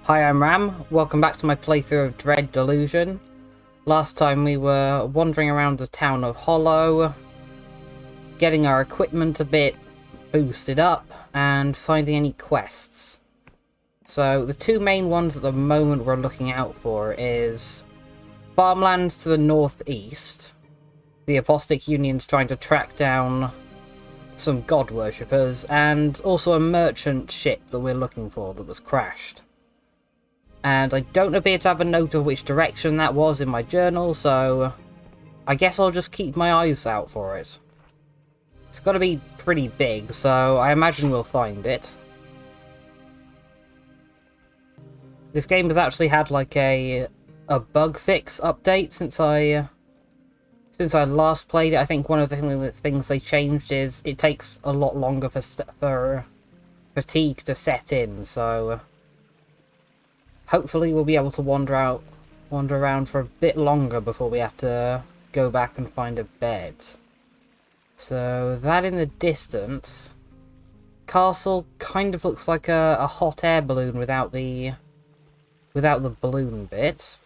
Hi, I'm Ram. Welcome back to my playthrough of Dread Delusion. Last time we were wandering around the town of Hollow, getting our equipment a bit boosted up, and finding any quests. So the two main ones at the moment we're looking out for is farmlands to the northeast. The Apostate Union's trying to track down some god worshippers, and also a merchant ship that we're looking for that was crashed. And I don't appear to have a note of which direction that was in my journal, so I guess I'll just keep my eyes out for it. It's got to be pretty big, so I imagine we'll find it. This game has actually had like a bug fix update since I last played it. I think one of the things they changed is it takes a lot longer for fatigue to set in, so hopefully we'll be able to wander around for a bit longer before we have to go back and find a bed. So that in the distance, castle kind of looks like a hot air balloon without the balloon bit.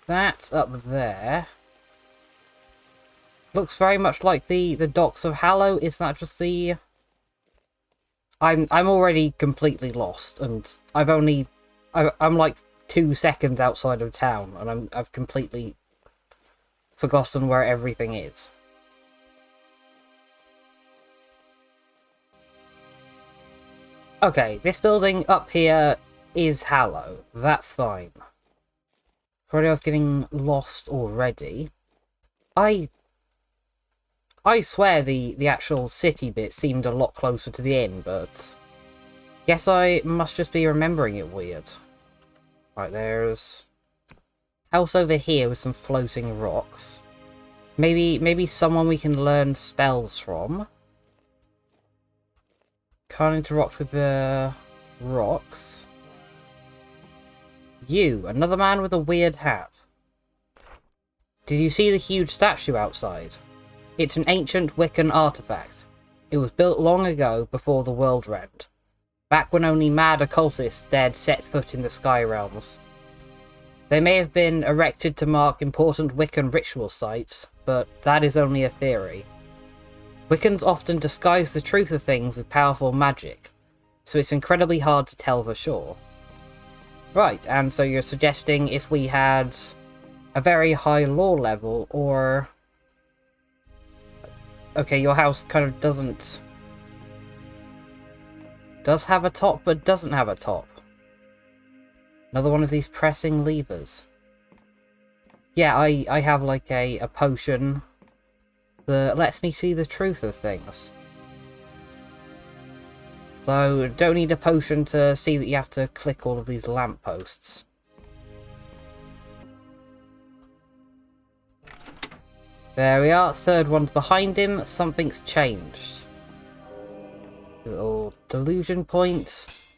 That up there looks very much like the docks of Hallow. Is that just the... I'm already completely lost, and I'm like 2 seconds outside of town, and I've completely forgotten where everything is. Okay, this building up here is Hallow. That's fine. Probably I was getting lost already. I swear the actual city bit seemed a lot closer to the inn, but guess I must just be remembering it weird. Right, there's house over here with some floating rocks. Maybe someone we can learn spells from. Can't interact with the rocks. You, another man with a weird hat. Did you see the huge statue outside? It's an ancient Wiccan artifact. It was built long ago before the world rent, back when only mad occultists dared set foot in the Sky Realms. They may have been erected to mark important Wiccan ritual sites, but that is only a theory. Wiccans often disguise the truth of things with powerful magic, so it's incredibly hard to tell for sure. Right, and so you're suggesting if we had a very high lore level, or... Okay, your house kind of does have a top, but doesn't have a top. Another one of these pressing levers. Yeah, I have like a potion that lets me see the truth of things. Though, don't need a potion to see that you have to click all of these lampposts. There we are, third one's behind him, something's changed. Little delusion point.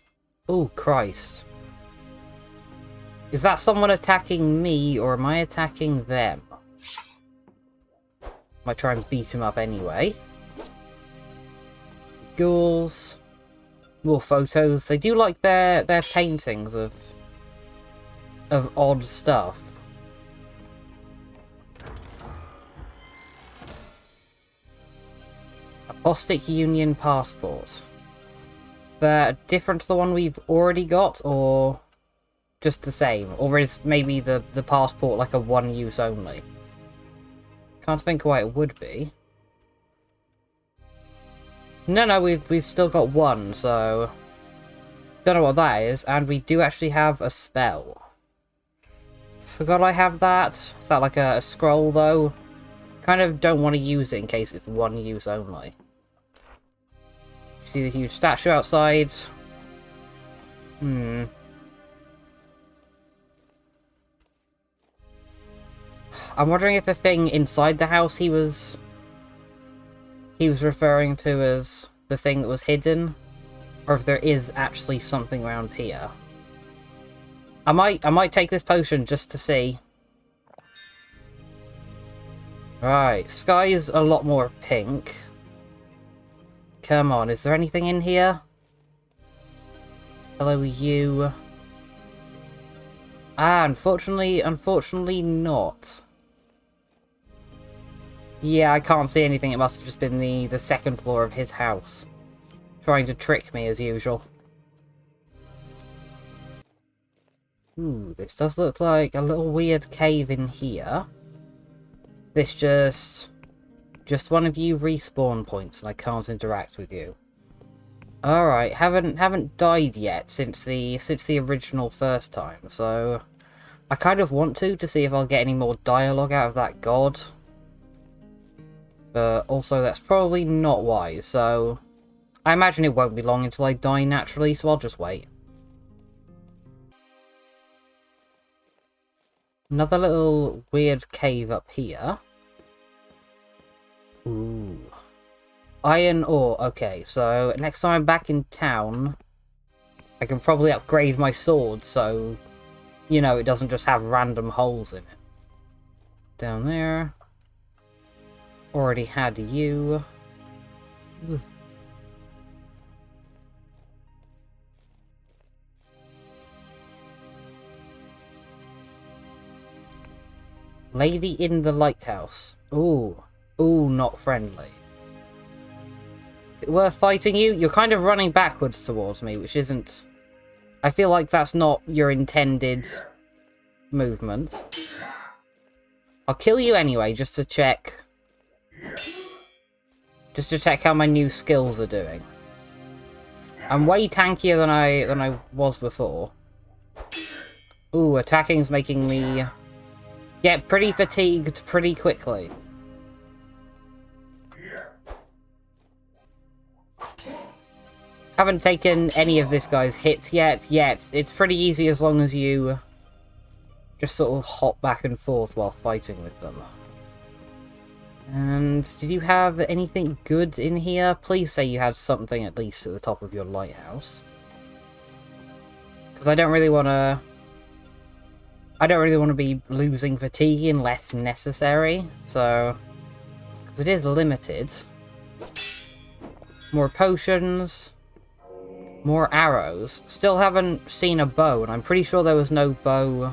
Oh, Christ. Is that someone attacking me, or am I attacking them? Might try and beat him up anyway. Ghouls. More photos. They do like their paintings of odd stuff. Apostate Union passport. They're different to the one we've already got, or just the same? Or is maybe the passport like a one use only? Can't think why it would be. No, we've still got one, so don't know what that is, and we do actually have a spell. Forgot I have that. Is that like a scroll though? Kind of don't want to use it in case it's one use only. See the huge statue outside. I'm wondering if the thing inside the house he was referring to as the thing that was hidden, or if there is actually something around here. I might take this potion just to see. Right, sky is a lot more pink. Come on, is there anything in here? Hello, you. Ah, unfortunately not. Yeah, I can't see anything. It must have just been the second floor of his house. Trying to trick me as usual. Ooh, this does look like a little weird cave in here. This just one of you respawn points and I can't interact with you. Alright, haven't died yet since the original first time, so I kind of want to see if I'll get any more dialogue out of that god. But also that's probably not wise, so I imagine it won't be long until I die naturally, so I'll just wait. Another little weird cave up here. Ooh. Iron ore. Okay, so next time I'm back in town, I can probably upgrade my sword so, you know, it doesn't just have random holes in it. Down there. Already had you. Ooh. Lady in the lighthouse. Ooh. Ooh, not friendly. Worth fighting you? You're kind of running backwards towards me, which isn't... I feel like that's not your intended movement. I'll kill you anyway, just to check... Just to check how my new skills are doing. I'm way tankier than I was before. Ooh, attacking's making me get pretty fatigued pretty quickly. Haven't taken any of this guy's hits yet. It's pretty easy as long as you just sort of hop back and forth while fighting with them. And did you have anything good in here? Please say you had something at least at the top of your lighthouse. Because I don't really want to be losing fatigue unless necessary, so... Because it is limited. More potions. More arrows. Still haven't seen a bow, and I'm pretty sure there was no bow...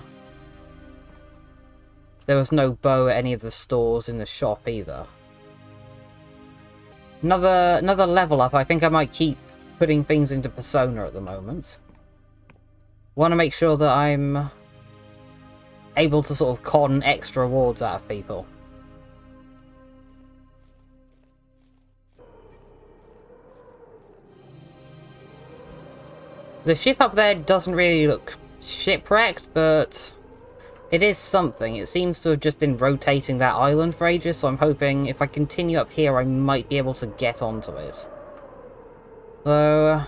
There was no bow at any of the stores in the shop either. Another level up. I think I might keep putting things into Persona at the moment. Want to make sure that I'm able to sort of con extra rewards out of people. The ship up there doesn't really look shipwrecked, but it is something. It seems to have just been rotating that island for ages, so I'm hoping if I continue up here, I might be able to get onto it. So...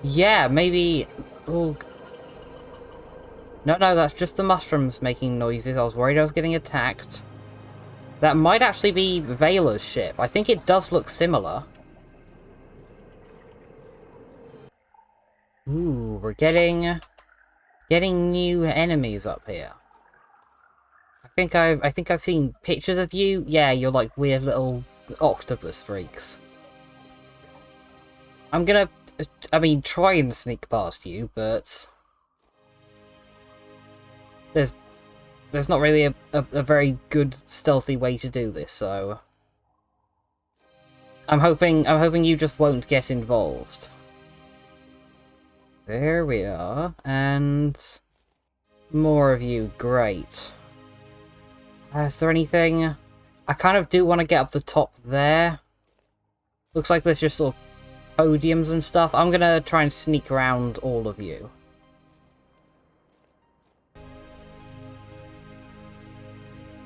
yeah, maybe... Oh. No, that's just the mushrooms making noises. I was worried I was getting attacked. That might actually be Vela's ship. I think it does look similar. Ooh, we're getting new enemies up here. I think I've seen pictures of you. Yeah, you're like weird little octopus freaks. I'm gonna, try and sneak past you, but there's not really a very good stealthy way to do this, so I'm hoping you just won't get involved. There we are, and more of you, great. Is there anything? I kind of do want to get up the top there. Looks like there's just sort of podiums and stuff. I'm gonna try and sneak around all of you.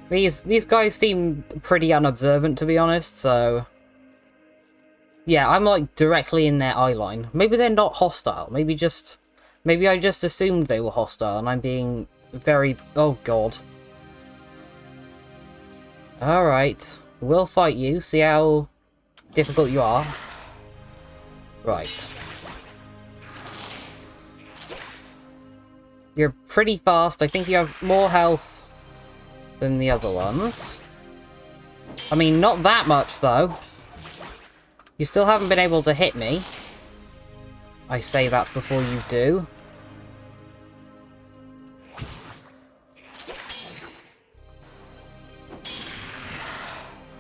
These guys seem pretty unobservant, to be honest, so... yeah, I'm like directly in their eye line. Maybe they're not hostile. Maybe I just assumed they were hostile and I'm being very... oh god. Alright. We'll fight you. See how difficult you are. Right. You're pretty fast. I think you have more health than the other ones. I mean, not that much though. You still haven't been able to hit me. I say that before you do.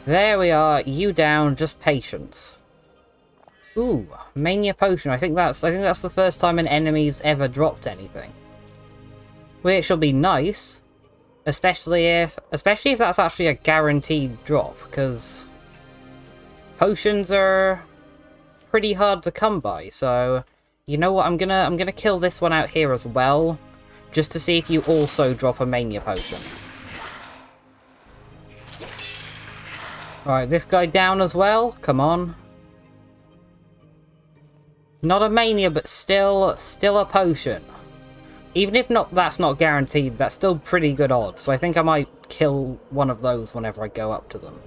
There we are, you down, just patience. Ooh, Mania Potion. I think that's the first time an enemy's ever dropped anything. Which will be nice. Especially if that's actually a guaranteed drop, because potions are pretty hard to come by, so you know what, I'm gonna kill this one out here as well, just to see if you also drop a Mania Potion. Alright, this guy down as well, come on. Not a Mania, but still a potion. Even if that's not guaranteed, that's still pretty good odds, so I think I might kill one of those whenever I go up to them.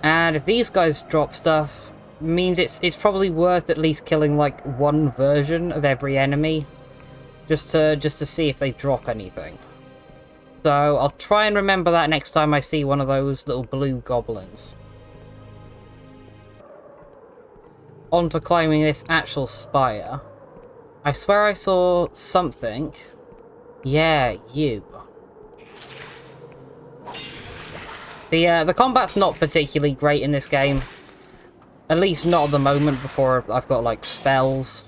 And if these guys drop stuff, means it's probably worth at least killing like one version of every enemy, just to see if they drop anything. So I'll try and remember that next time I see one of those little blue goblins. On to climbing this actual spire. I swear I saw something. Yeah, you. The combat's not particularly great in this game. At least not at the moment before I've got, like, spells.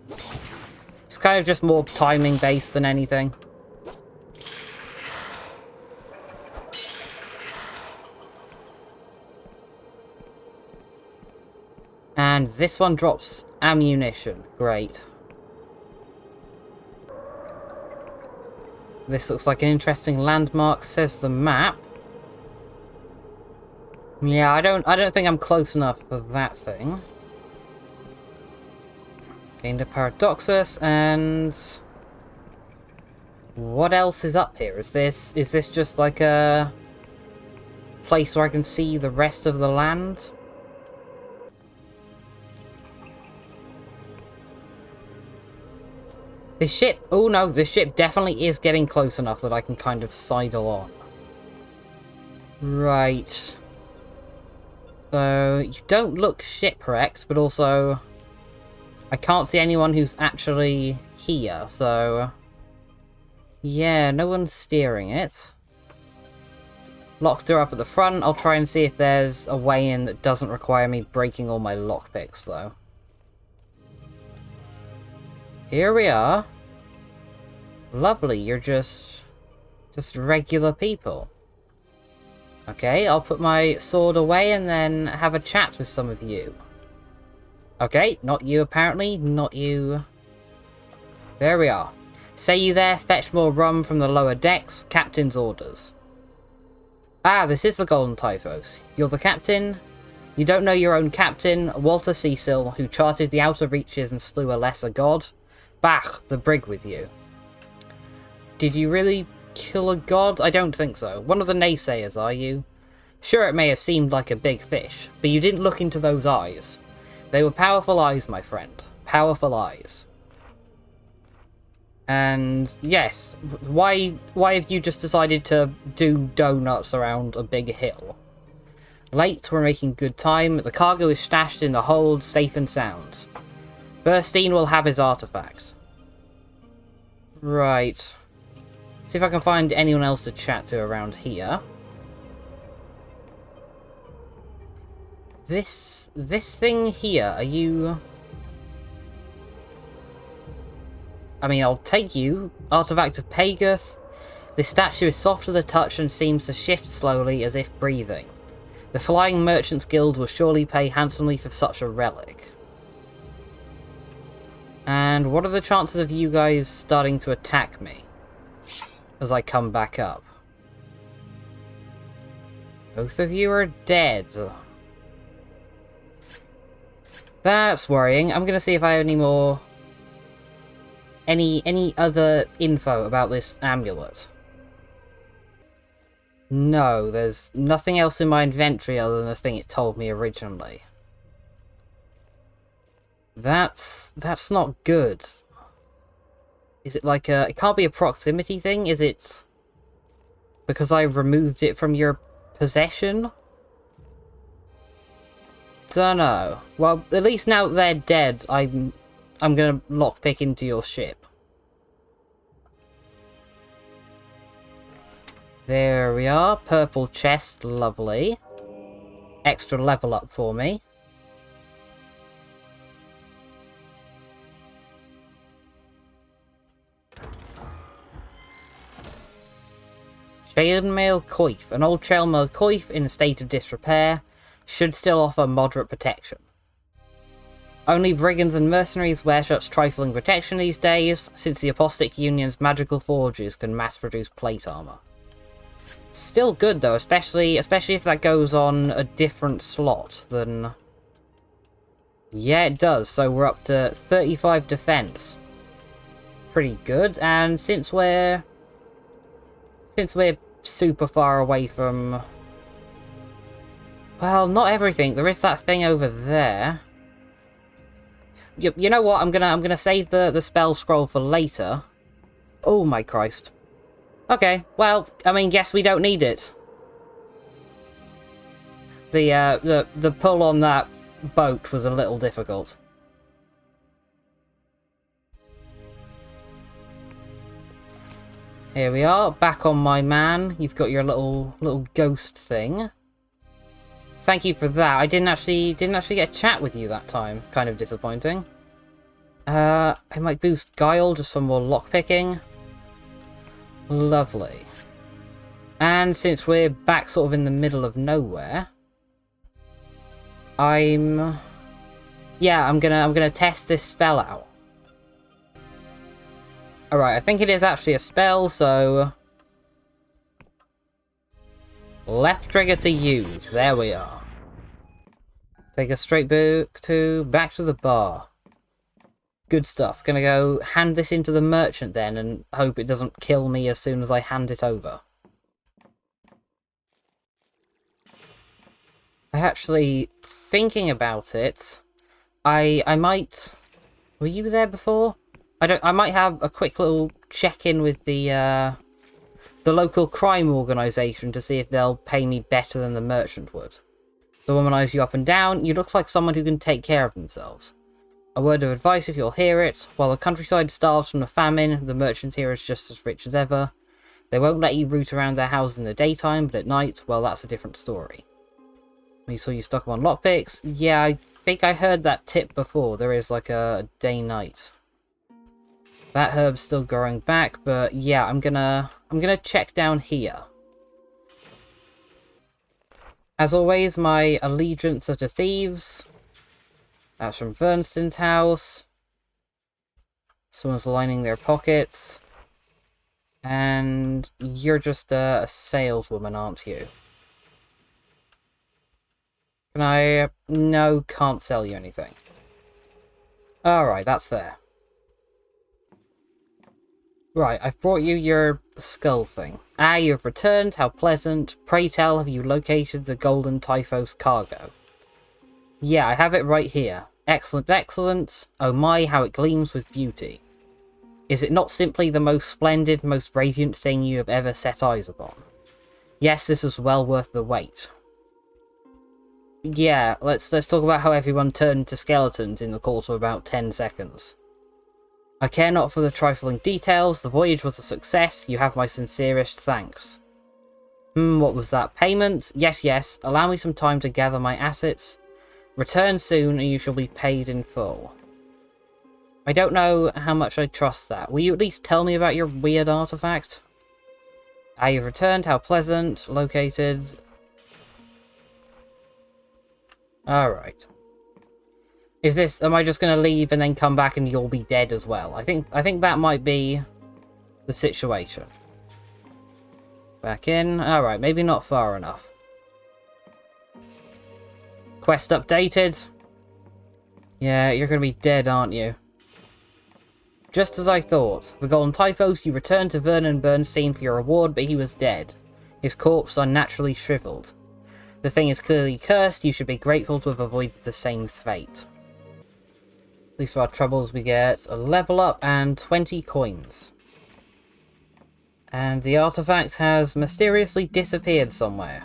It's kind of just more timing based than anything. And this one drops ammunition. Great. This looks like an interesting landmark, says the map. Yeah, I don't think I'm close enough for that thing. Gained a Paradoxus, and what else is up here? Is this just like a place where I can see the rest of the land? This ship, oh no, this ship definitely is getting close enough that I can kind of sidle on. Right. So, you don't look shipwrecked, but also I can't see anyone who's actually here, so yeah, no one's steering it. Locked her up at the front. I'll try and see if there's a way in that doesn't require me breaking all my lockpicks, though. Here we are. Lovely, you're just regular people. Okay, I'll put my sword away and then have a chat with some of you. Okay, not you apparently, not you. There we are. Say you there, fetch more rum from the lower decks, captain's orders. Ah, this is the Golden Typhos. You're the captain? You don't know your own captain, Walter Cecil, who charted the outer reaches and slew a lesser god? Bah, the brig with you. Did you really kill a god? I don't think so. One of the naysayers, are you? Sure, it may have seemed like a big fish, but you didn't look into those eyes. They were powerful eyes, my friend. Powerful eyes. And yes, why have you just decided to do donuts around a big hill? Late, we're making good time. The cargo is stashed in the hold, safe and sound. Burstein will have his artifact. Right. See if I can find anyone else to chat to around here. This thing here, are you... I mean, I'll take you. Artifact of Paeguth. This statue is soft to the touch and seems to shift slowly as if breathing. The Flying Merchants Guild will surely pay handsomely for such a relic. And what are the chances of you guys starting to attack me as I come back up? Both of you are dead. That's worrying. I'm gonna see if I have any more... Any other info about this amulet. No, there's nothing else in my inventory other than the thing it told me originally. That's not good. Is it like a... It can't be a proximity thing, is it? Because I removed it from your possession? Dunno. Well, at least now that they're dead, I'm gonna lockpick into your ship. There we are. Purple chest, lovely. Extra level up for me. Chainmail coif. An old chainmail coif in a state of disrepair should still offer moderate protection. Only brigands and mercenaries wear such trifling protection these days, since the Apostate Union's magical forges can mass-produce plate armor. Still good though, especially if that goes on a different slot than... Yeah, it does, so we're up to 35 defense. Pretty good, and since we're super far away from... Well, not everything. There is that thing over there. You know what? I'm gonna save the spell scroll for later. Oh my Christ. Okay, well, I mean, guess we don't need it. The pull on that boat was a little difficult. Here we are, back on my man. You've got your little ghost thing. Thank you for that. I didn't actually get a chat with you that time. Kind of disappointing. I might boost Guile just for more lockpicking. Lovely. And since we're back sort of in the middle of nowhere, I'm gonna test this spell out. Alright, I think it is actually a spell, so... Left trigger to use. There we are. Take a straight back to the bar. Good stuff. Gonna go hand this into the merchant then and hope it doesn't kill me as soon as I hand it over. Actually, thinking about it, I might... Were you there before? I might have a quick little check-in with the local crime organisation to see if they'll pay me better than the merchant would. The womanize you up and down, you look like someone who can take care of themselves. A word of advice if you'll hear it, while the countryside starves from the famine, the merchant here is just as rich as ever. They won't let you root around their houses in the daytime, but at night, well, that's a different story. We saw you stock them on lockpicks. Yeah, I think I heard that tip before. There is like a day-night. That herb's still growing back, but yeah, I'm gonna check down here. As always, my allegiance are to thieves. That's from Vernstein's house. Someone's lining their pockets. And you're just a saleswoman, aren't you? Can I... No, can't sell you anything. Alright, that's fair. Right, I've brought you your skull thing. Ah, you've returned, how pleasant. Pray tell, have you located the Golden Typhos cargo? Yeah, I have it right here. Excellent, excellent. Oh my, how it gleams with beauty. Is it not simply the most splendid, most radiant thing you have ever set eyes upon? Yes, this is well worth the wait. Yeah, let's talk about how everyone turned to skeletons in the course of about 10 seconds. I care not for the trifling details, the voyage was a success, you have my sincerest thanks. What was that? Payment? Yes, allow me some time to gather my assets. Return soon and you shall be paid in full. I don't know how much I trust that. Will you at least tell me about your weird artifact? Ah, you've returned, how pleasant. Located. Alright. Is this... Am I just going to leave and then come back and you'll be dead as well? I think that might be the situation. Back in. Alright, maybe not far enough. Quest updated. Yeah, you're going to be dead, aren't you? Just as I thought. The Golden Typhos, you returned to Vernon Bernstein for your reward, but he was dead. His corpse unnaturally shriveled. The thing is clearly cursed, you should be grateful to have avoided the same fate. At least for our troubles we get a level up and 20 coins. And the artifact has mysteriously disappeared somewhere.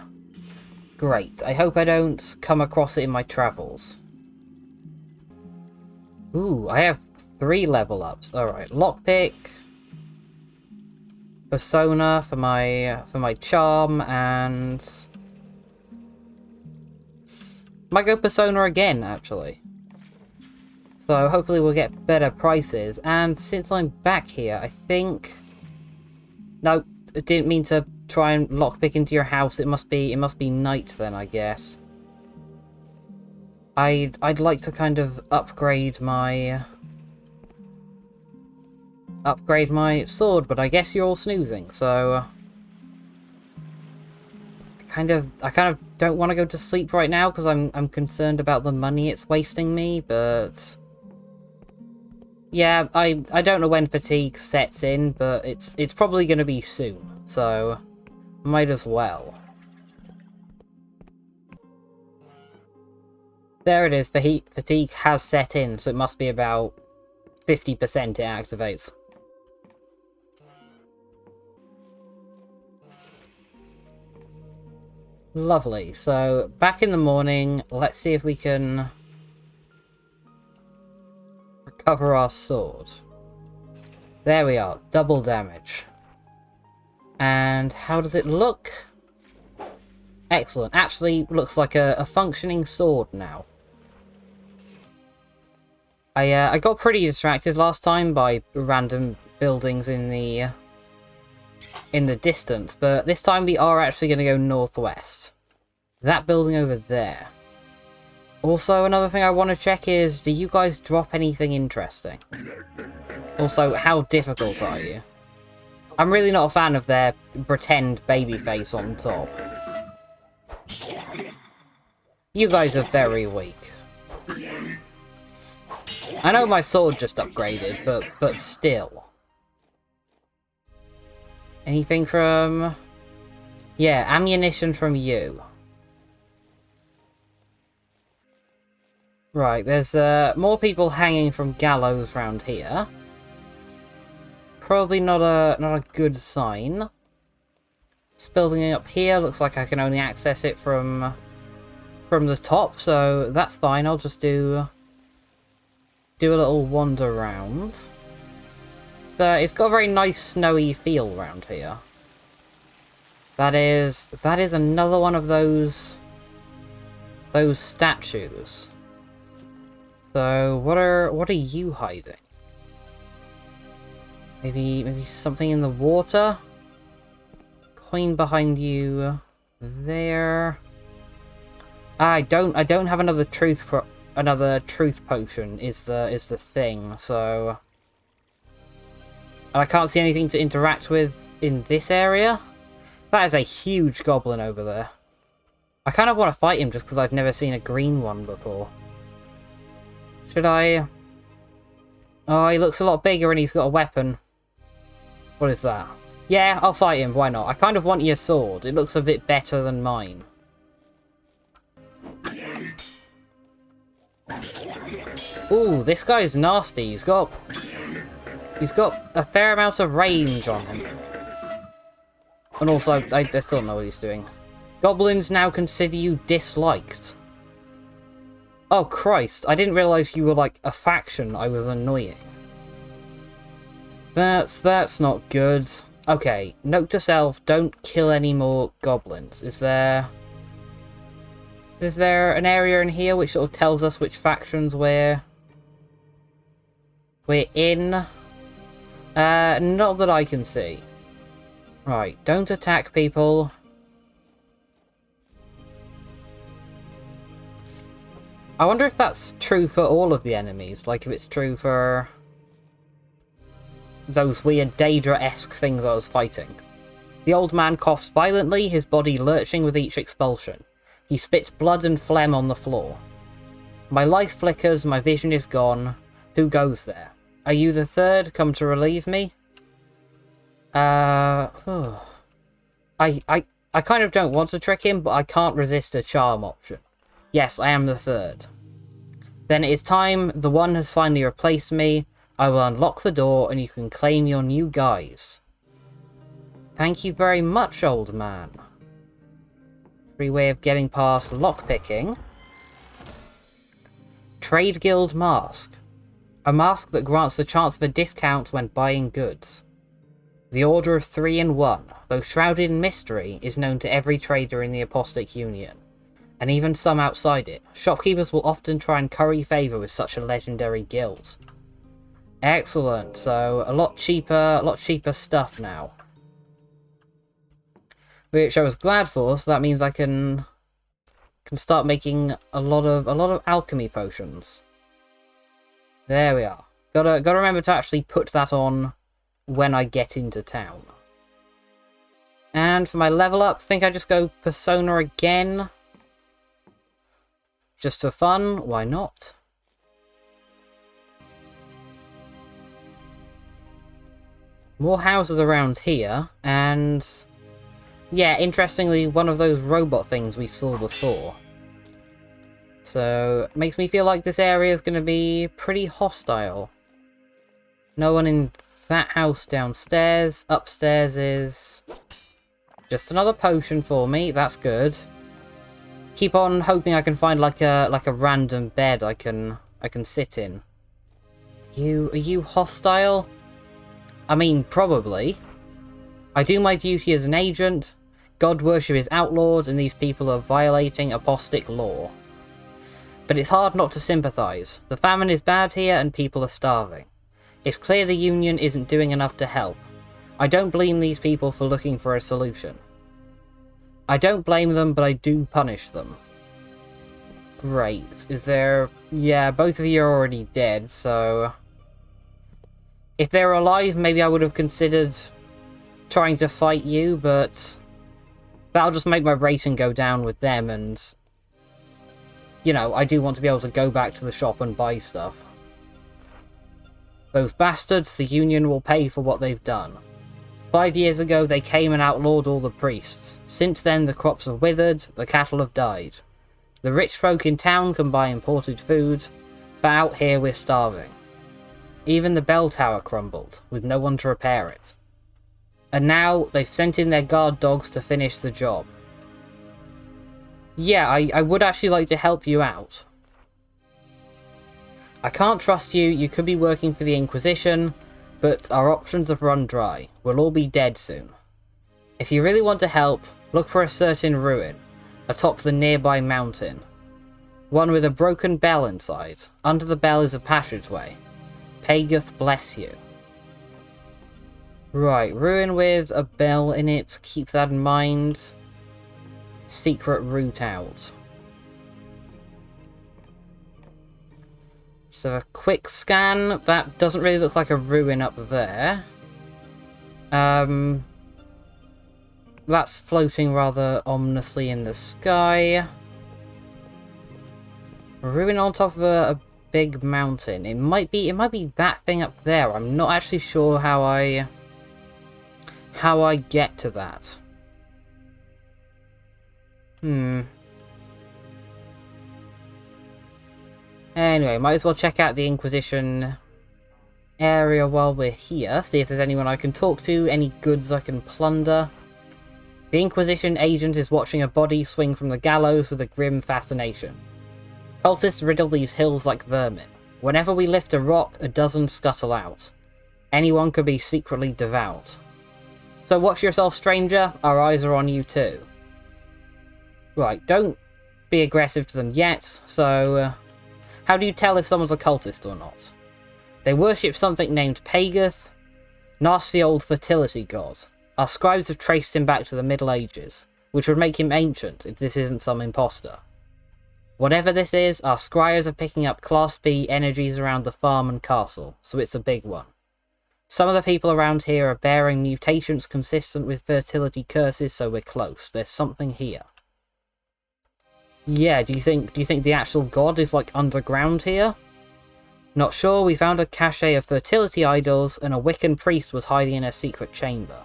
Great. I hope I don't come across it in my travels. Ooh, I have 3 level ups. Alright, lockpick, persona for my charm, and might go persona again, actually. So hopefully we'll get better prices. And since I'm back here, I think... No, I didn't mean to try and lockpick into your house. It must be night then, I guess. I'd like to kind of upgrade my sword, but I guess you're all snoozing, so I kind of don't want to go to sleep right now because I'm concerned about the money it's wasting me, but yeah, I don't know when fatigue sets in, but it's probably going to be soon, so might as well. There it is, fatigue has set in, so it must be about 50% it activates. Lovely, so back in the morning, let's see if we can recover our sword. There we are, double damage. And how does it look? Excellent, actually looks like a functioning sword now. I got pretty distracted last time by random buildings in the distance, but this time we are actually going to go northwest. That building over there. Also, another thing I want to check is, do you guys drop anything interesting? Also, how difficult are you? I'm really not a fan of their pretend baby face on top. You guys are very weak. I know my sword just upgraded, but still. Anything from... Yeah, ammunition from you. Right, there's more people hanging from gallows round here. Probably not a good sign. This building up here looks like I can only access it from the top, so that's fine. I'll just do a little wander around. It's got a very nice snowy feel around here. That is another one of those statues. So what are you hiding? Maybe something in the water? Coin behind you there. I don't have another truth potion is the thing, so and I can't see anything to interact with in this area. That is a huge goblin over there. I kind of want to fight him just because I've never seen a green one before. Should I? Oh, he looks a lot bigger and he's got a weapon. What is that? Yeah, I'll fight him, why not? I kind of want your sword. It looks a bit better than mine. Ooh, this guy's nasty. He's got a fair amount of range on him. And also, I still don't know what he's doing. Goblins now consider you disliked. Oh Christ, I didn't realise you were like a faction. I was annoying. That's not good. Okay, note to self, don't kill any more goblins. Is there an area in here which sort of tells us which factions we're in? Not that I can see. Right, don't attack people. I wonder if that's true for all of the enemies, like if it's true for those weird Daedra-esque things I was fighting. The old man coughs violently, his body lurching with each expulsion. He spits blood and phlegm on the floor. My life flickers, my vision is gone. Who goes there? Are you the third, come to relieve me? I kind of don't want to trick him, but I can't resist a charm option. Yes, I am the third. Then it is time, the one has finally replaced me. I will unlock the door and you can claim your new guise. Thank you very much, old man. Free way of getting past lockpicking. Trade Guild Mask. A mask that grants the chance of a discount when buying goods. The Order of 3 in 1, though shrouded in mystery, is known to every trader in the Apostate Union, and even some outside it. Shopkeepers will often try and curry favour with such a legendary guild. Excellent, so a lot cheaper stuff now. Which I was glad for, so that means I can start making a lot of alchemy potions. There we are. Gotta remember to actually put that on when I get into town. And for my level up, I think I just go Persona again. Just for fun, why not? More houses around here, and yeah, interestingly, one of those robot things we saw before. So, makes me feel like this area is going to be pretty hostile. No one in that house downstairs. Upstairs is just another potion for me. That's good. Keep on hoping I can find like a random bed I can sit in. Are you hostile? I mean, probably. I do my duty as an agent. God worship is outlawed, and these people are violating apostate law. But it's hard not to sympathise. The famine is bad here, and people are starving. It's clear the Union isn't doing enough to help. I don't blame these people for looking for a solution. I don't blame them, but I do punish them. Great. Is there... Yeah, both of you are already dead, so... If they're alive, maybe I would have considered trying to fight you, but that'll just make my rating go down with them, and, you know, I do want to be able to go back to the shop and buy stuff. Those bastards, the Union will pay for what they've done. 5 years ago, they came and outlawed all the priests. Since then, the crops have withered, the cattle have died. The rich folk in town can buy imported food, but out here we're starving. Even the bell tower crumbled, with no one to repair it. And now, they've sent in their guard dogs to finish the job. Yeah, I would actually like to help you out. I can't trust you, you could be working for the Inquisition, but our options have run dry. We'll all be dead soon. If you really want to help, look for a certain ruin, atop the nearby mountain. One with a broken bell inside. Under the bell is a passageway. Paeguth bless you. Right, ruin with a bell in it. Keep that in mind. Secret route out. So a quick scan. That doesn't really look like a ruin up there. That's floating rather ominously in the sky. A ruin on top of a big mountain. It might be that thing up there. I'm not actually sure how I get to that. Anyway, might as well check out the Inquisition area while we're here. See if there's anyone I can talk to, any goods I can plunder. The Inquisition agent is watching a body swing from the gallows with a grim fascination. Cultists riddle these hills like vermin. Whenever we lift a rock, a dozen scuttle out. Anyone could be secretly devout. So watch yourself, stranger. Our eyes are on you too. Right, don't be aggressive to them yet. So, how do you tell if someone's a cultist or not? They worship something named Paeguth, nasty old fertility god. Our scribes have traced him back to the Middle Ages, which would make him ancient if this isn't some imposter. Whatever this is, our scryers are picking up Class B energies around the farm and castle, so it's a big one. Some of the people around here are bearing mutations consistent with fertility curses, so we're close. There's something here. Yeah, do you think the actual god is like underground here? Not sure. We found a cache of fertility idols, and a Wiccan priest was hiding in a secret chamber.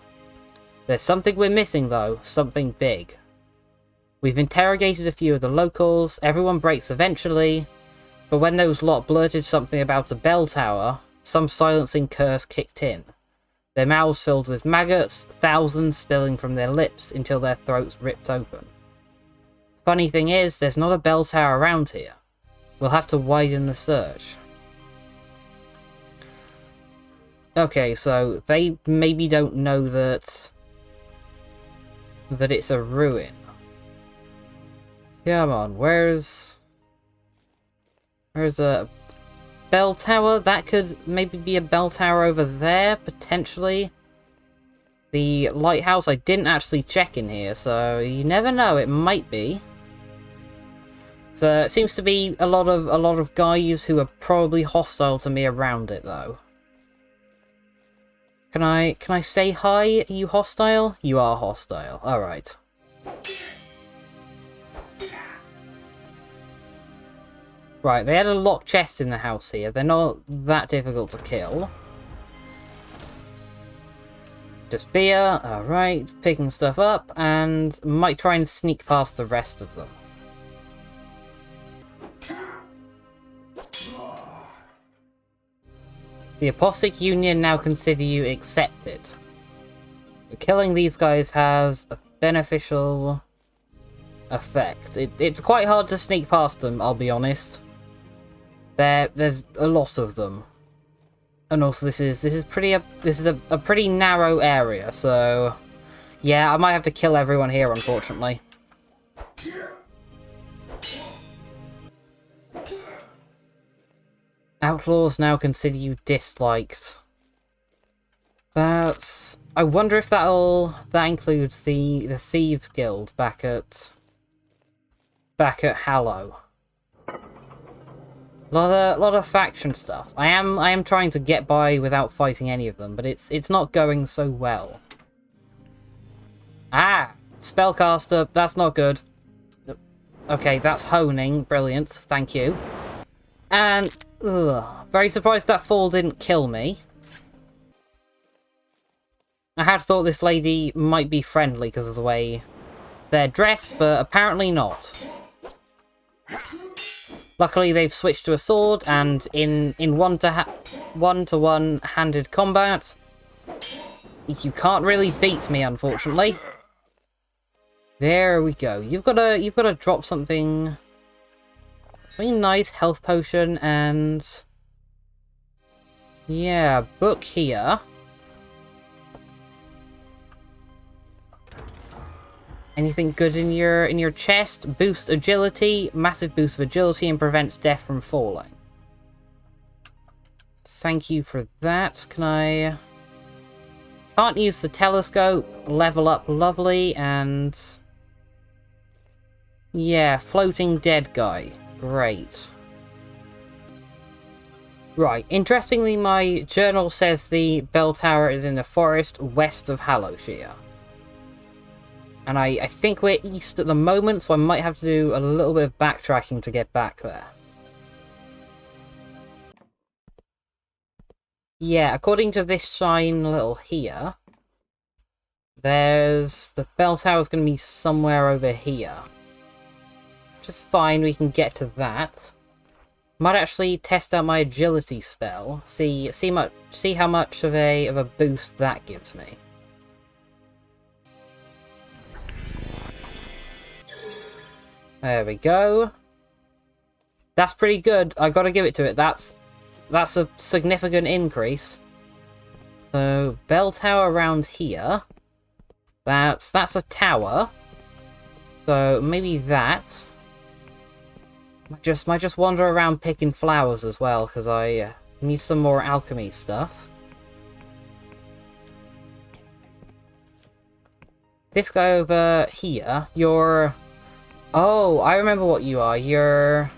There's something we're missing though, something big. We've interrogated a few of the locals, everyone breaks eventually, but when those lot blurted something about a bell tower, some silencing curse kicked in. Their mouths filled with maggots, thousands spilling from their lips until their throats ripped open. Funny thing is, there's not a bell tower around here. We'll have to widen the search. Okay, so they maybe don't know that it's a ruin. Come on, where's a bell tower? That could maybe be a bell tower over there, potentially. The lighthouse, I didn't actually check in here, so you never know, it might be. So it seems to be a lot of guys who are probably hostile to me around it, though. Can I say hi? Are you hostile? You are hostile. Alright. Right, they had a locked chest in the house here. They're not that difficult to kill. Just beer. Alright, picking stuff up, and might try and sneak past the rest of them. The Apostate Union now consider you accepted. Killing these guys has a beneficial effect. It's quite hard to sneak past them, I'll be honest. There's a lot of them. And also this is a pretty narrow area, so yeah, I might have to kill everyone here, unfortunately. Outlaws now consider you disliked. I wonder if that includes the Thieves Guild back at Hallow. Lot of faction stuff. I am trying to get by without fighting any of them, but it's not going so well. Ah, spellcaster, that's not good. Okay, that's honing, brilliant, thank you. And very surprised that fall didn't kill me. I had thought this lady might be friendly because of the way they're dressed, but apparently not. Luckily, they've switched to a sword, and in one-to-one handed combat, you can't really beat me, unfortunately. There we go. You've got to drop something nice, health potion, and yeah, book here. Anything good in your chest? Boost agility, massive boost of agility, and prevents death from falling. Thank you for that. Can't use the telescope. Level up, lovely, and yeah, floating dead guy. Great. Right, interestingly, my journal says the bell tower is in the forest west of Hallowshire. And I think we're east at the moment, so I might have to do a little bit of backtracking to get back there. Yeah, according to this sign little here, the bell tower's going to be somewhere over here. Just fine, we can get to that. Might actually test out my agility spell, see how much of a boost that gives me. There we go. That's pretty good. I gotta give it to it. That's a significant increase. So bell tower around here. That's a tower. So maybe that. Might just wander around picking flowers as well, because I need some more alchemy stuff. This guy over here, you're... Oh, I remember what you are. You're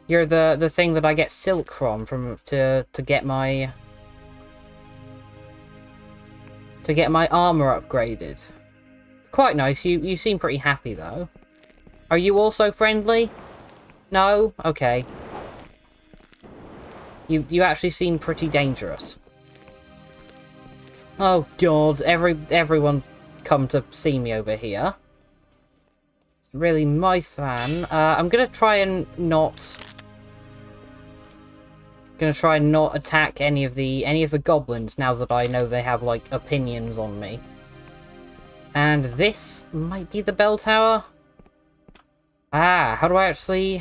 the thing that I get silk from to get my armor upgraded. It's quite nice. You seem pretty happy though. Are you also friendly? No? Okay. You actually seem pretty dangerous. Oh god, everyone come to see me over here. It's really my fan. I'm gonna try and not attack any of the goblins now that I know they have like opinions on me. And this might be the bell tower. Ah, how do I actually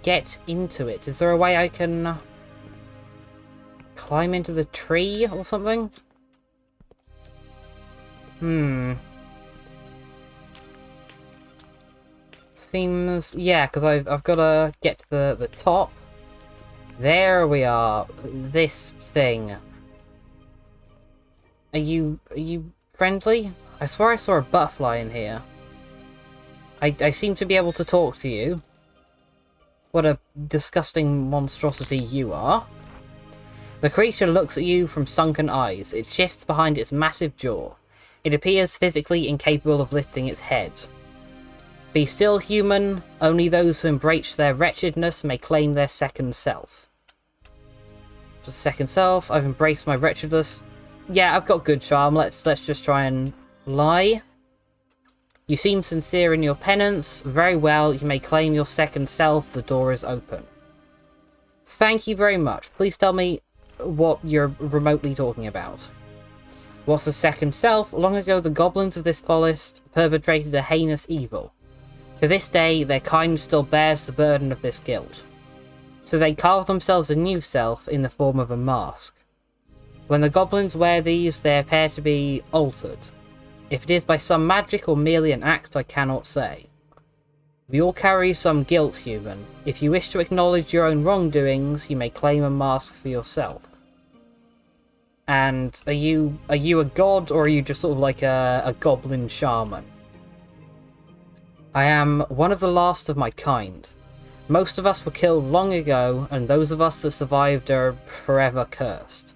get into it? Is there a way I can climb into the tree or something? Seems, yeah, because I've got to get to the top. There we are. This thing. Are you friendly? I swear I saw a butterfly in here. I seem to be able to talk to you. What a disgusting monstrosity you are. The creature looks at you from sunken eyes. It shifts behind its massive jaw. It appears physically incapable of lifting its head. Be still, human. Only those who embrace their wretchedness may claim their second self. Just second self. I've embraced my wretchedness. Yeah, I've got good charm. Let's just try and lie. You seem sincere in your penance. Very well, you may claim your second self. The door is open. Thank you very much. Please tell me what you're remotely talking about. What's the second self? Long ago, the goblins of this forest perpetrated a heinous evil. To this day, their kind still bears the burden of this guilt. So they carve themselves a new self in the form of a mask. When the goblins wear these, they appear to be altered. If it is by some magic or merely an act, I cannot say. We all carry some guilt, human. If you wish to acknowledge your own wrongdoings, you may claim a mask for yourself. And are you a god, or are you just sort of like a goblin shaman? I am one of the last of my kind. Most of us were killed long ago, and those of us that survived are forever cursed.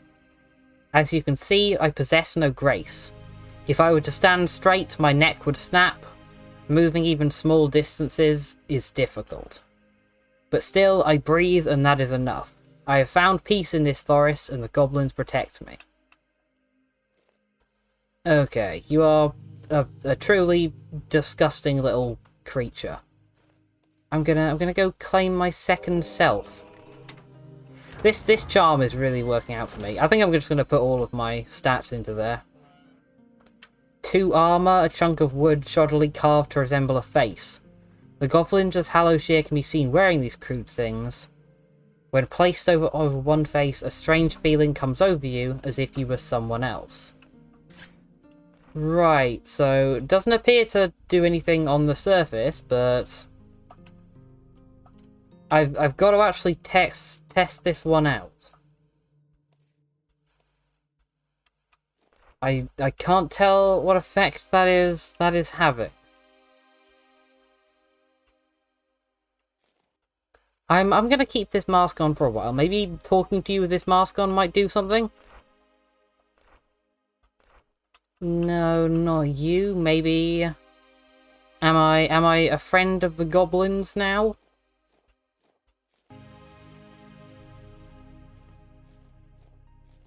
As you can see, I possess no grace. If I were to stand straight, my neck would snap. Moving even small distances is difficult. But still, I breathe, and that is enough. I have found peace in this forest, and the goblins protect me. Okay, you are a truly disgusting little creature. I'm gonna go claim my second self. This charm is really working out for me. I think I'm just gonna put all of my stats into there. 2 armor, a chunk of wood shoddily carved to resemble a face. The goblins of Hallowshire can be seen wearing these crude things. When placed over one face, a strange feeling comes over you, as if you were someone else. Right, so it doesn't appear to do anything on the surface, but I've got to actually test this one out. I can't tell what effect that is having. I'm gonna keep this mask on for a while. Maybe talking to you with this mask on might do something. No, not you. Maybe. Am I a friend of the goblins now?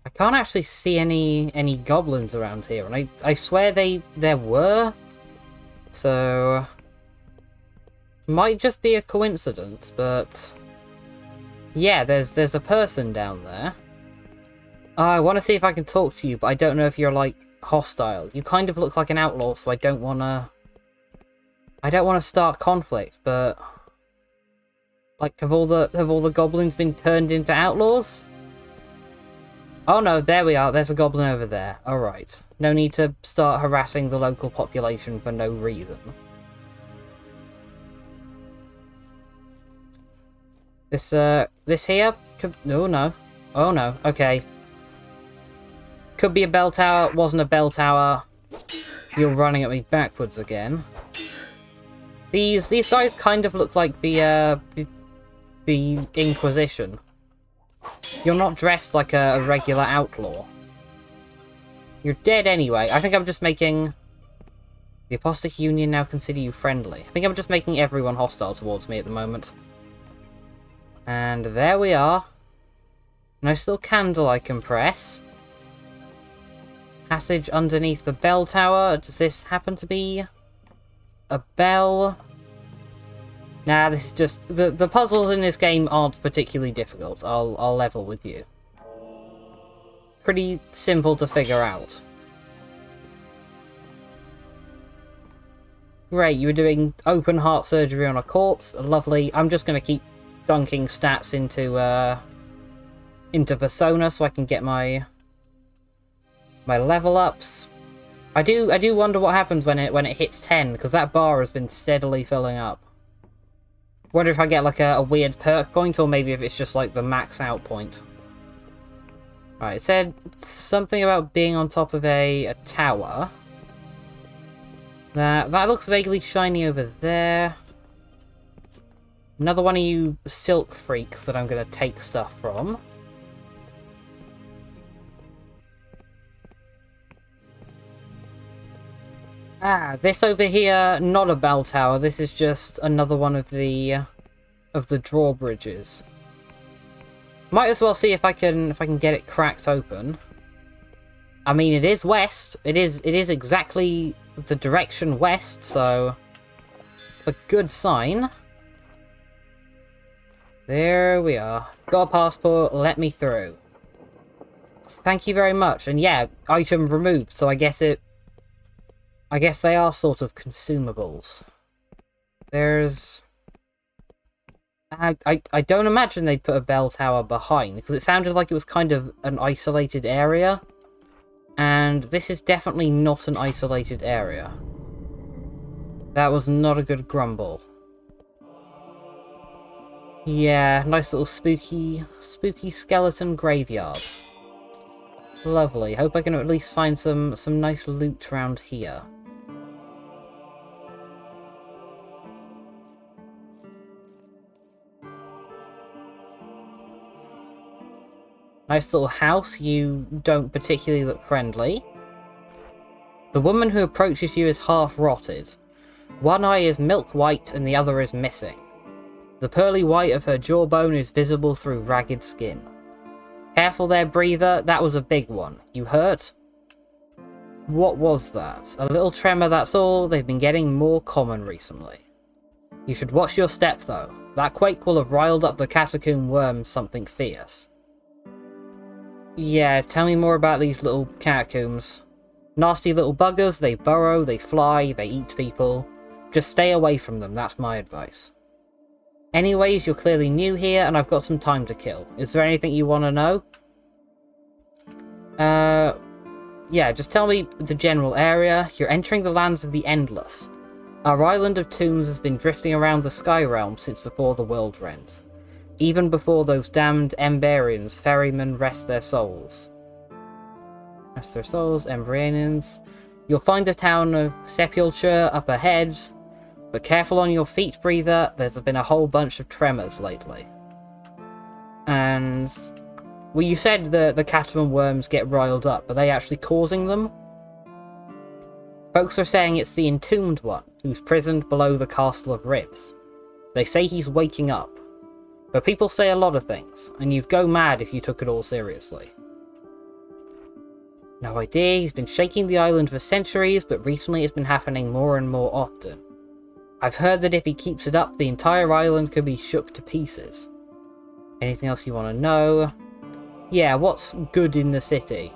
I can't actually see any goblins around here, and I swear there were. So might just be a coincidence, but yeah, there's a person down there. I want to see if I can talk to you, but I don't know if you're like hostile. You kind of look like an outlaw, so I don't want to start conflict, but like have all the goblins been turned into outlaws? Oh no, there we are. There's a goblin over there. Alright. No need to start harassing the local population for no reason. This here? Could... Oh no. Oh no. Okay. Could be a bell tower. Wasn't a bell tower. You're running at me backwards again. These guys kind of look like the Inquisition. You're not dressed like a regular outlaw. You're dead anyway. I think I'm just making... The Apostate Union now consider you friendly. I think I'm just making everyone hostile towards me at the moment. And there we are. Nice little candle I can press. Passage underneath the bell tower. Does this happen to be a bell? Nah, this is just... The puzzles in this game aren't particularly difficult. I'll level with you. Pretty simple to figure out. Great, you were doing open heart surgery on a corpse. Lovely. I'm just going to keep dunking stats into Persona so I can get my level ups. I do wonder what happens when it hits 10, because that bar has been steadily filling up. Wonder if I get like a weird perk point, or maybe if it's just like the max out point. Right, it said something about being on top of a tower. That looks vaguely shiny over there. Another one of you silk freaks that I'm going to take stuff from. Ah, this over here, not a bell tower. This is just another one of the drawbridges. Might as well see if I can get it cracked open. I mean, it is west. It is exactly the direction west, so a good sign. There we are. Got a passport. Let me through. Thank you very much. And yeah, item removed. So I guess they are sort of consumables. There's... I don't imagine they'd put a bell tower behind, because it sounded like it was kind of an isolated area. And this is definitely not an isolated area. That was not a good grumble. Yeah, nice little spooky skeleton graveyard. Lovely. Hope I can at least find some nice loot around here. Nice little house. You don't particularly look friendly. The woman who approaches you is half rotted. One eye is milk white and the other is missing. The pearly white of her jawbone is visible through ragged skin. Careful there, breather. That was a big one. You hurt? What was that? A little tremor, that's all. They've been getting more common recently. You should watch your step, though. That quake will have riled up the catacomb worms something fierce. Yeah, tell me more about these little catacombs. Nasty little buggers, they burrow, they fly, they eat people. Just stay away from them, that's my advice. Anyways, you're clearly new here, and I've got some time to kill. Is there anything you want to know? Yeah, just tell me the general area. You're entering the lands of the Endless. Our island of tombs has been drifting around the Sky Realm since before the world rent. Even before those damned Emberians, ferrymen rest their souls. Rest their souls, Emberians. You'll find the town of Sepulture up ahead, but careful on your feet, breather. There's been a whole bunch of tremors lately. And... well, you said the catacomb worms get riled up. Are they actually causing them? Folks are saying it's the entombed one, who's prisoned below the Castle of Ribs. They say he's waking up. But people say a lot of things, and you'd go mad if you took it all seriously. No idea, he's been shaking the island for centuries, but recently it's been happening more and more often. I've heard that if he keeps it up, the entire island could be shook to pieces. Anything else you want to know? Yeah, what's good in the city?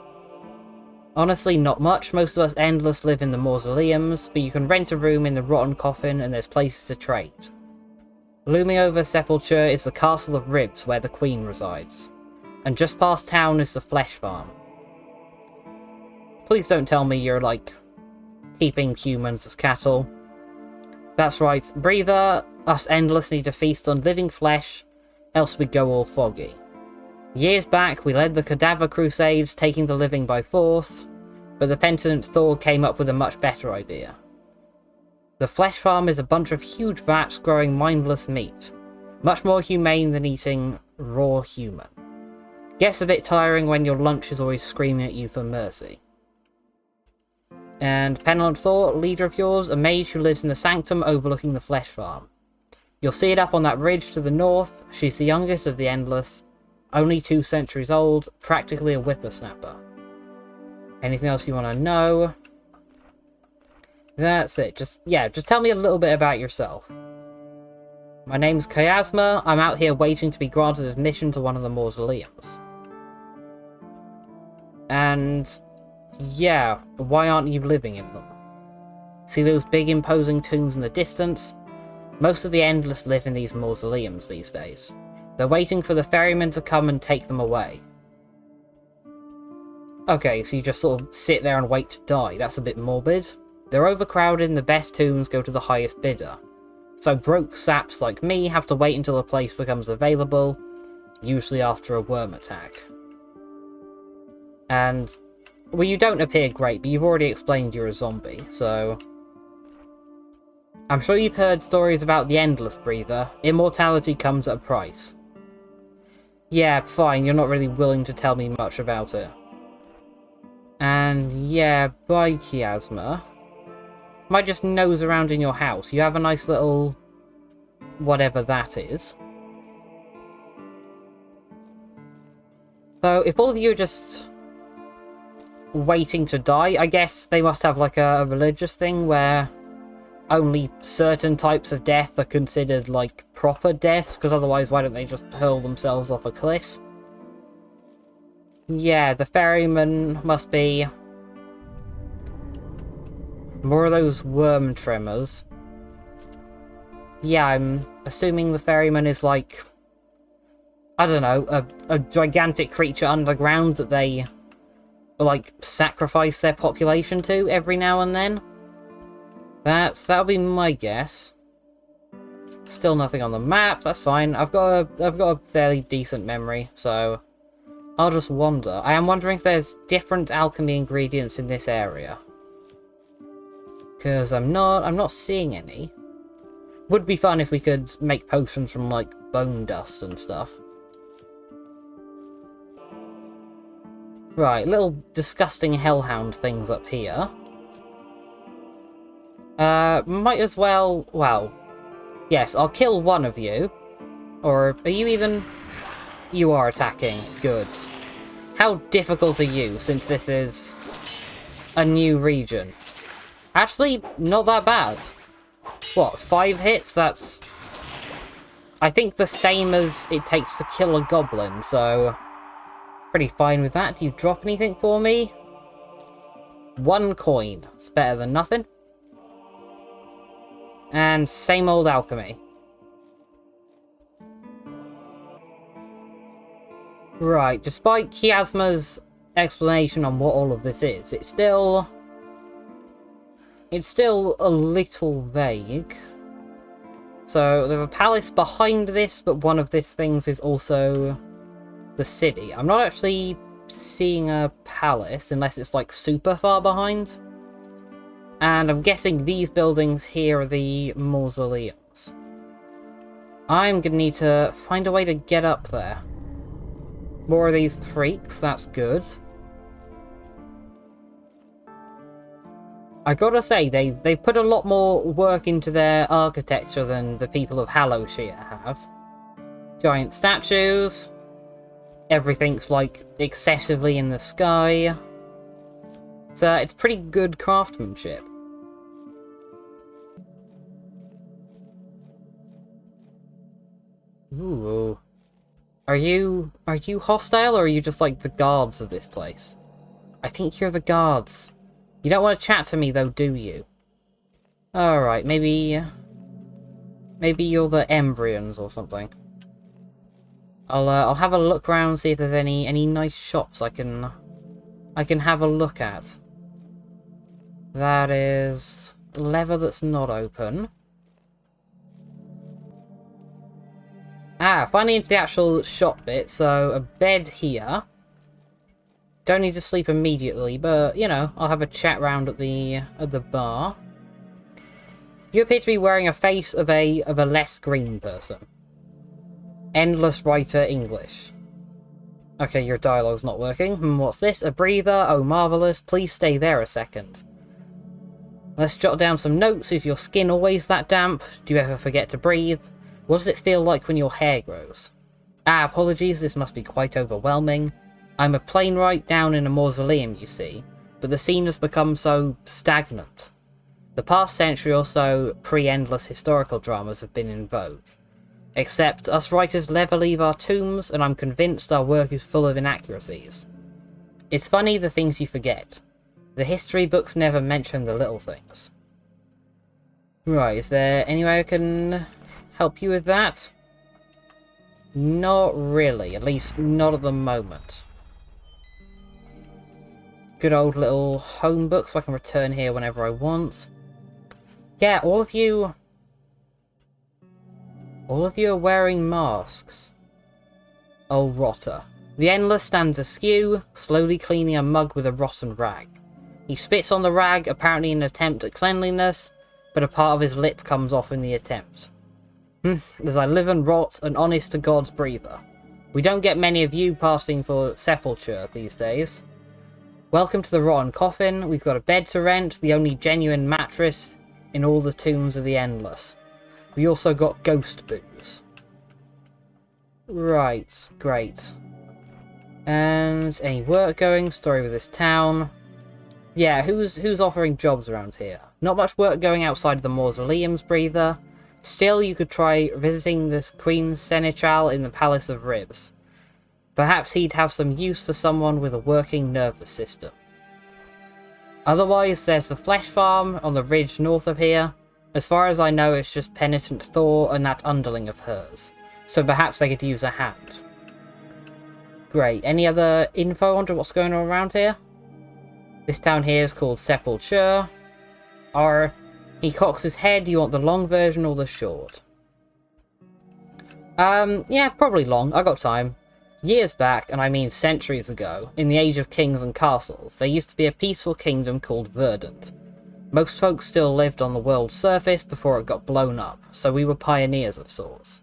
Honestly, not much. Most of us Endless live in the mausoleums, but you can rent a room in the Rotten Coffin and there's places to trade. Looming over Sepulture is the Castle of Ribs, where the Queen resides. And just past town is the Flesh Farm. Please don't tell me you're, like, keeping humans as cattle. That's right, breather, us Endless need to feast on living flesh, else we go all foggy. Years back, we led the Cadaver Crusades, taking the living by force, but the penitent Thor came up with a much better idea. The Flesh Farm is a bunch of huge vats growing mindless meat, much more humane than eating raw human. Gets a bit tiring when your lunch is always screaming at you for mercy. And Penitent Thor, leader of yours, a mage who lives in the sanctum overlooking the Flesh Farm. You'll see it up on that ridge to the north. She's the youngest of the Endless, only 2 centuries old, practically a whippersnapper. Anything else you want to know? That's it. Just tell me a little bit about yourself. My name's Chiasma. I'm out here waiting to be granted admission to one of the mausoleums. And... yeah, why aren't you living in them? See those big imposing tombs in the distance? Most of the Endless live in these mausoleums these days. They're waiting for the ferryman to come and take them away. Okay, so you just sort of sit there and wait to die. That's a bit morbid. They're overcrowded and the best tombs go to the highest bidder. So broke saps like me have to wait until a place becomes available, usually after a worm attack. And, well, you don't appear great, but you've already explained you're a zombie, so... I'm sure you've heard stories about the Endless Breather. Immortality comes at a price. Yeah, fine, you're not really willing to tell me much about it. And yeah, by Chiasma. Might just nose around in your house. You have a nice little... whatever that is. So, if all of you are just... waiting to die, I guess they must have like a religious thing where... only certain types of death are considered like proper deaths, because otherwise why don't they just hurl themselves off a cliff? Yeah, the ferryman must be more of those worm tremors. Yeah, I'm assuming the ferryman is like, I don't know, a gigantic creature underground that they like sacrifice their population to every now and then. That'll be my guess. Still nothing on the map, that's fine. I've got a fairly decent memory, so I'll just wander. I am wondering if there's different alchemy ingredients in this area. Because I'm not seeing any. Would be fun if we could make potions from like bone dust and stuff. Right, little disgusting hellhound things up here. Might as well, well, yes, I'll kill one of you. Or, are you even... You are attacking. Good. How difficult are you, since this is a new region? Actually, not that bad. What, 5 hits? That's... I think the same as it takes to kill a goblin, so... Pretty fine with that. Do you drop anything for me? 1 coin. It's better than nothing. And same old alchemy. Right, despite Chiasma's explanation on what all of this is, it's still a little vague. So, there's a palace behind this, but one of these things is also the city. I'm not actually seeing a palace, unless it's like super far behind. And I'm guessing these buildings here are the mausoleums. I'm gonna need to find a way to get up there. More of these freaks, that's good. I gotta say, they've put a lot more work into their architecture than the people of Hallowshire have. Giant statues. Everything's like excessively in the sky. So it's pretty good craftsmanship. Ooh. Are you hostile, or are you just like the guards of this place? I think you're the guards. You don't want to chat to me though, do you? Alright, maybe you're the embryons or something. I'll have a look around, see if there's any nice shops I can have a look at. That is lever that's not open. Ah, finally into the actual shop bit. So a bed here. Don't need to sleep immediately, but you know, I'll have a chat round at the bar. You appear to be wearing a face of a less green person. Endless writer English. Okay, your dialogue's not working. What's this? A breather? Oh, marvellous. Please stay there a second. Let's jot down some notes. Is your skin always that damp? Do you ever forget to breathe? What does it feel like when your hair grows? Ah, apologies, this must be quite overwhelming. I'm a plainwright down in a mausoleum, you see, but the scene has become so stagnant. The past century or so, pre-endless historical dramas have been in vogue. Except, us writers never leave our tombs, and I'm convinced our work is full of inaccuracies. It's funny the things you forget. The history books never mention the little things. Right, is there any way I can help you with that? Not really, at least not at the moment. Good old little home book, so I can return here whenever I want. Yeah, all of you are wearing masks. Oh, rotter. The Endless stands askew, slowly cleaning a mug with a rotten rag. He spits on the rag, apparently in an attempt at cleanliness, but a part of his lip comes off in the attempt. As I live and rot, an honest-to-God's breather. We don't get many of you passing for sepulture these days. Welcome to the rotten coffin. We've got a bed to rent, the only genuine mattress in all the tombs of the Endless. We also got ghost booze. Right, great. And any work going? Story with this town. Yeah, who's offering jobs around here? Not much work going outside of the mausoleums, breather. Still, you could try visiting this Queen Seneschal in the Palace of Ribs. Perhaps he'd have some use for someone with a working nervous system. Otherwise, there's the Flesh Farm on the ridge north of here. As far as I know, it's just Penitent Thor and that underling of hers. So perhaps they could use a hand. Great. Any other info on what's going on around here? This town here is called Sepulture. He cocks his head. You want the long version or the short? Yeah, probably long. I got time. Years back, and I mean centuries ago, in the age of kings and castles, there used to be a peaceful kingdom called Verdant. Most folks still lived on the world's surface before it got blown up, so we were pioneers of sorts.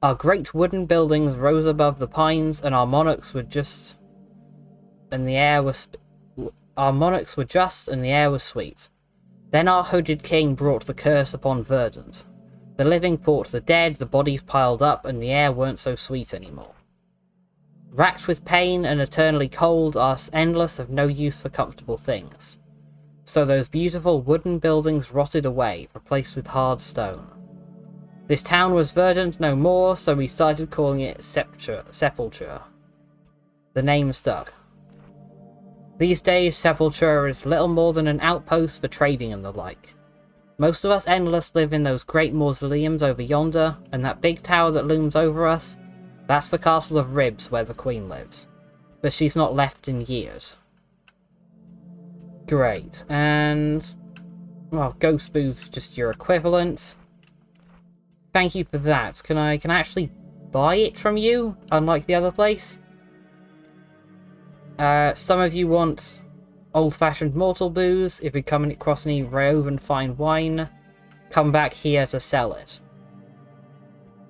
Our great wooden buildings rose above the pines, and our monarchs were just... and the air was... Our monarchs were just, and the air was sweet. Then our hooded king brought the curse upon Verdant. The living fought the dead, the bodies piled up, and the air weren't so sweet anymore. Racked with pain and eternally cold, our Endless have no use for comfortable things. So those beautiful wooden buildings rotted away, replaced with hard stone. This town was Verdant no more, so we started calling it Sepulture. The name stuck. These days, Sepulture is little more than an outpost for trading and the like. Most of us Endless live in those great mausoleums over yonder, and that big tower that looms over us, that's the Castle of Ribs where the Queen lives. But she's not left in years. Great, and... well, Ghost Boo's just your equivalent. Thank you for that. Can I actually buy it from you, unlike the other place? Some of you want old-fashioned mortal booze. If you come across any Riovan fine wine, come back here to sell it.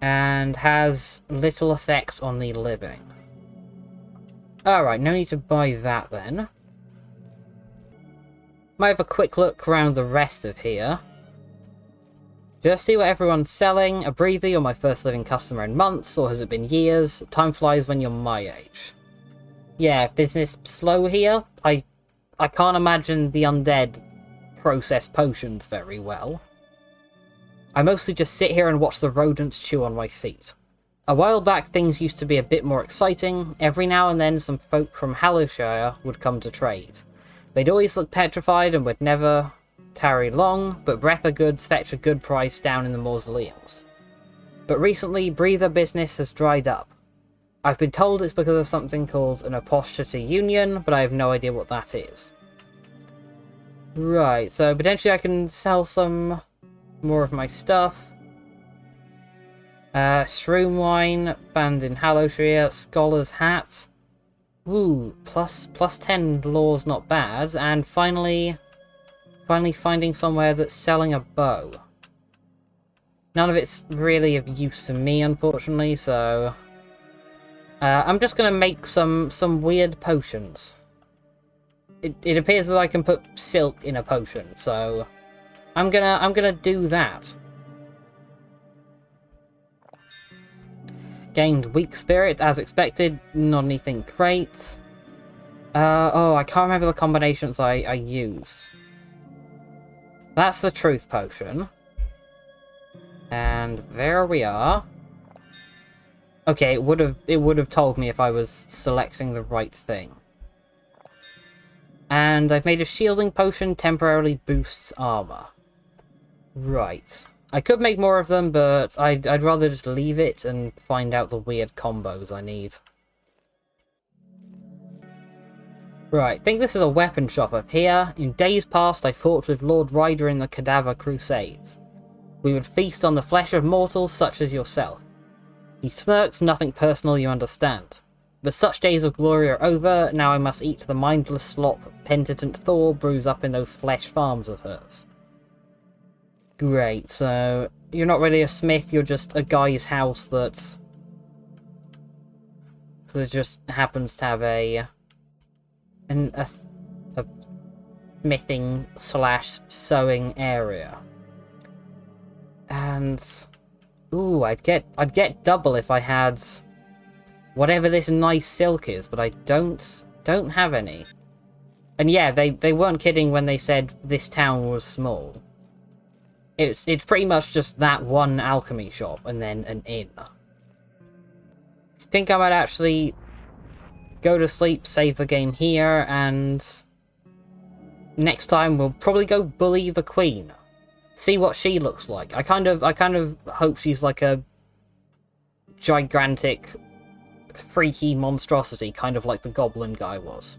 And has little effect on the living. Alright, no need to buy that then. Might have a quick look around the rest of here. Just see what everyone's selling. A breather, you're my first living customer in months, or has it been years? Time flies when you're my age. Yeah, business slow here. I can't imagine the undead process potions very well. I mostly just sit here and watch the rodents chew on my feet. A while back, things used to be a bit more exciting. Every now and then, some folk from Hallowshire would come to trade. They'd always look petrified and would never tarry long, but breath of goods fetch a good price down in the mausoleums. But recently, breather business has dried up. I've been told it's because of something called an apostasy union, but I have no idea what that is. Right, so potentially I can sell some more of my stuff. Shroom wine, banned in Hallowshire, scholar's hat. Ooh, plus 10 law's not bad, and finally finding somewhere that's selling a bow. None of it's really of use to me, unfortunately, so... I'm just gonna make some weird potions. It appears that I can put silk in a potion, so I'm gonna do that. Gained weak spirit as expected, not anything great. Oh, I can't remember the combinations I use. That's the truth potion. And there we are. Okay, it would have told me if I was selecting the right thing. And I've made a shielding potion, temporarily boosts armor. Right. I could make more of them, but I'd rather just leave it and find out the weird combos I need. Right, I think this is a weapon shop up here. In days past, I fought with Lord Ryder in the Cadaver Crusades. We would feast on the flesh of mortals such as yourself. He smirks, nothing personal, you understand. But such days of glory are over, now I must eat the mindless slop penitent Thor brews up in those flesh farms of hers. Great, so you're not really a smith, you're just a guy's house that just happens to have a smithing slash sewing area. And ooh, I'd get double if I had whatever this nice silk is, but I don't have any. And yeah, they weren't kidding when they said this town was small. It's pretty much just that one alchemy shop and then an inn. I think I might actually go to sleep, save the game here, and next time we'll probably go bully the queen. See what she looks like. I kind of hope she's like a gigantic, freaky monstrosity, kind of like the goblin guy was.